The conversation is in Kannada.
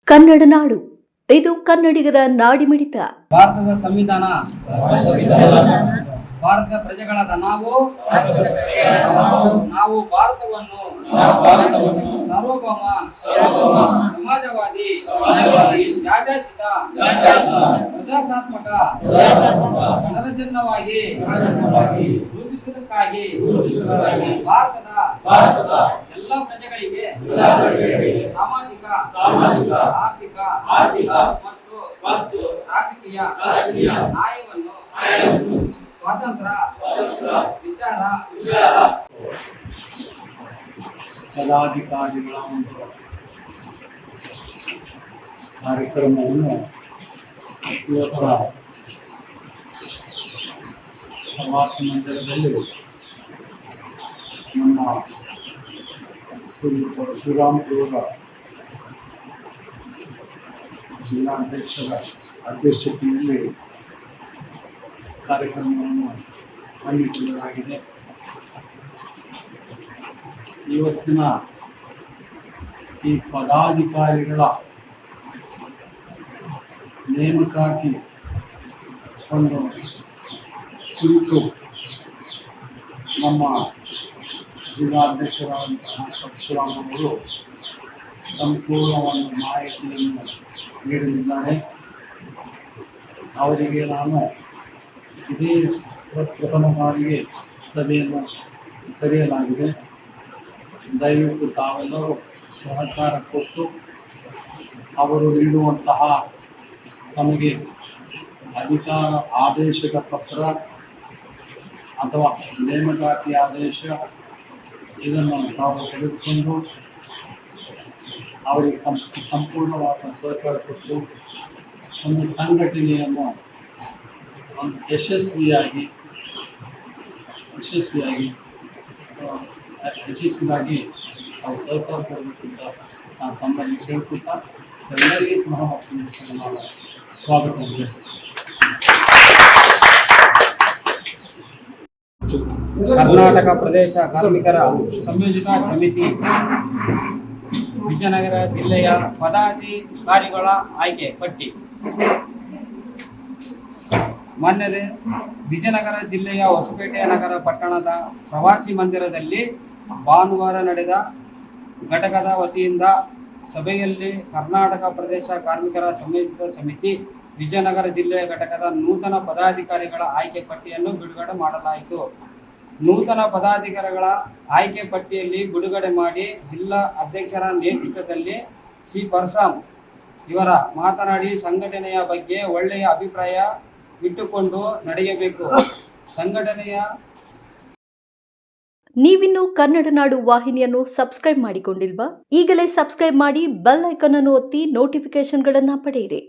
ಕನ್ನಡ ನಾಡು ಇದು ಕನ್ನಡಿಗರ ನಾಡಿಮಿಡಿತ. ಭಾರತದ ಸಂವಿಧಾನ ಭಾರತದ ಪ್ರಜೆಗಳಾದ ನಾವು ಭಾರತವನ್ನು ಸಾರ್ವಭೌಮ ಸಮಾಜವಾದಿ ಜಾತ್ಯತೀತ ಪ್ರಜಾಸತ್ತಾತ್ಮಕ ಗಣರಾಜ್ಯವನ್ನಾಗಿ ರೂಪಿಸುವುದಕ್ಕಾಗಿ ಭಾರತದ ಎಲ್ಲ ಪ್ರಜೆಗಳಿಗೆ ಸಾಮಾಜಿಕ ಆರ್ಥಿಕ ಮತ್ತು ರಾಜಕೀಯ ನ್ಯಾಯವನ್ನು ಸ್ವಾತಂತ್ರ್ಯ ವಿಚಾರ ಪದಾಧಿಕಾರಿಗಳ ಒಂದು ಕಾರ್ಯಕ್ರಮವನ್ನು ಇವತ್ತು ಪ್ರವಾಸಿ ಮಂದಿರದಲ್ಲಿ ನಮ್ಮ ಶ್ರೀ ಪರಶುರಾಮದೇವರ ಜಿಲ್ಲಾಧ್ಯಕ್ಷರ ಅಧ್ಯಕ್ಷತೆಯಲ್ಲಿ ಕಾರ್ಯಕ್ರಮವನ್ನು ಹಮ್ಮಿಕೊಳ್ಳಲಾಗಿದೆ. ಇವತ್ತಿನ ಈ ಪದಾಧಿಕಾರಿಗಳ ನೇಮಕಾತಿ ಒಂದು ಕುರಿತು ನಮ್ಮ ಜಿಲ್ಲಾಧ್ಯಕ್ಷರಾದಂತಹ ಪರಶುರಾಮವರು ಸಂಪೂರ್ಣ ಮಾಹಿತಿಯನ್ನು ನೀಡಲಿದ್ದಾರೆ. ಅವರಿಗೆ ನಾನು ಇದೇ ಪ್ರಥಮ ಬಾರಿಗೆ ಸಭೆಯನ್ನು ಕರೆಯಲಾಗಿದೆ. ದಯವಿಟ್ಟು ತಾವೆಲ್ಲರೂ ಸಹಕಾರ ಕೊಟ್ಟು ಅವರು ನೀಡುವಂತಹ ತಮಗೆ ಅಧಿಕಾರ ಆದೇಶದ ಪತ್ರ ಅಥವಾ ನೇಮಕಾತಿ ಆದೇಶ ಇದನ್ನು ತಾವು ತೆಗೆದುಕೊಂಡು ಅವರಿಗೆ ಸಂಪೂರ್ಣವಾದ ಸಹಕಾರ ಕೊಟ್ಟು ಒಂದು ಸಂಘಟನೆಯನ್ನು ಒಂದು ಯಶಸ್ವಿಯಾಗಿ ನಾವು ಸಹಕಾರ ಕೊಡಬೇಕಂತ ನಾನು ತಮ್ಮಲ್ಲಿ ಕೇಳ್ಕೊಳ್ತಾ ಎಲ್ಲರಿಗೆ ಪುನಃ ನಾನು ಸ್ವಾಗತ ಬಯಸುತ್ತೇನೆ. ಕರ್ನಾಟಕ ಪ್ರದೇಶ ಕಾರ್ಮಿಕರ ಸಂಯೋಜಿತ ಸಮಿತಿ ವಿಜಯನಗರ ಜಿಲ್ಲೆಯ ಪದಾಧಿಕಾರಿಗಳ ಆಯ್ಕೆ ಪಟ್ಟಿ. ಮಾನ್ಯರೇ, ವಿಜಯನಗರ ಜಿಲ್ಲೆಯ ಹೊಸಪೇಟೆ ನಗರ ಪಟ್ಟಣದ ಪ್ರವಾಸಿ ಮಂದಿರದಲ್ಲಿ ಭಾನುವಾರ ನಡೆದ ಘಟಕದ ವತಿಯಿಂದ ಸಭೆಯಲ್ಲಿ ಕರ್ನಾಟಕ ಪ್ರದೇಶ ಕಾರ್ಮಿಕರ ಸಂಯೋಜಿತ ಸಮಿತಿ ವಿಜಯನಗರ ಜಿಲ್ಲೆಯ ಘಟಕದ ನೂತನ ಪದಾಧಿಕಾರಿಗಳ ಆಯ್ಕೆ ಪಟ್ಟಿಯನ್ನು ಬಿಡುಗಡೆ ಮಾಡಲಾಯಿತು. ನೂತನ ಪದಾಧಿಕಾರಿಗಳ ಆಯ್ಕೆ ಪಟ್ಟಿಯಲ್ಲಿ ಬಿಡುಗಡೆ ಮಾಡಿ ಜಿಲ್ಲಾ ಅಧ್ಯಕ್ಷರ ನೇತೃತ್ವದಲ್ಲಿ ಸಿ ಪರಶುರಾಮ್ ಇವರ ಮಾತನಾಡಿ ಸಂಘಟನೆಯ ಬಗ್ಗೆ ಒಳ್ಳೆಯ ಅಭಿಪ್ರಾಯ ಇಟ್ಟುಕೊಂಡು ನಡೆಯಬೇಕು. ಸಂಘಟನೆಯ ನೀವಿನ್ನು ಕನ್ನಡ ನಾಡು ವಾಹಿನಿಯನ್ನು ಸಬ್ಸ್ಕ್ರೈಬ್ ಮಾಡಿಕೊಂಡಿಲ್ವಾ? ಈಗಲೇ ಸಬ್ಸ್ಕ್ರೈಬ್ ಮಾಡಿ ಬೆಲ್ ಐಕಾನ್ ಅನ್ನು ಒತ್ತಿ ನೋಟಿಫಿಕೇಶನ್ಗಳನ್ನು ಪಡೆಯಿರಿ.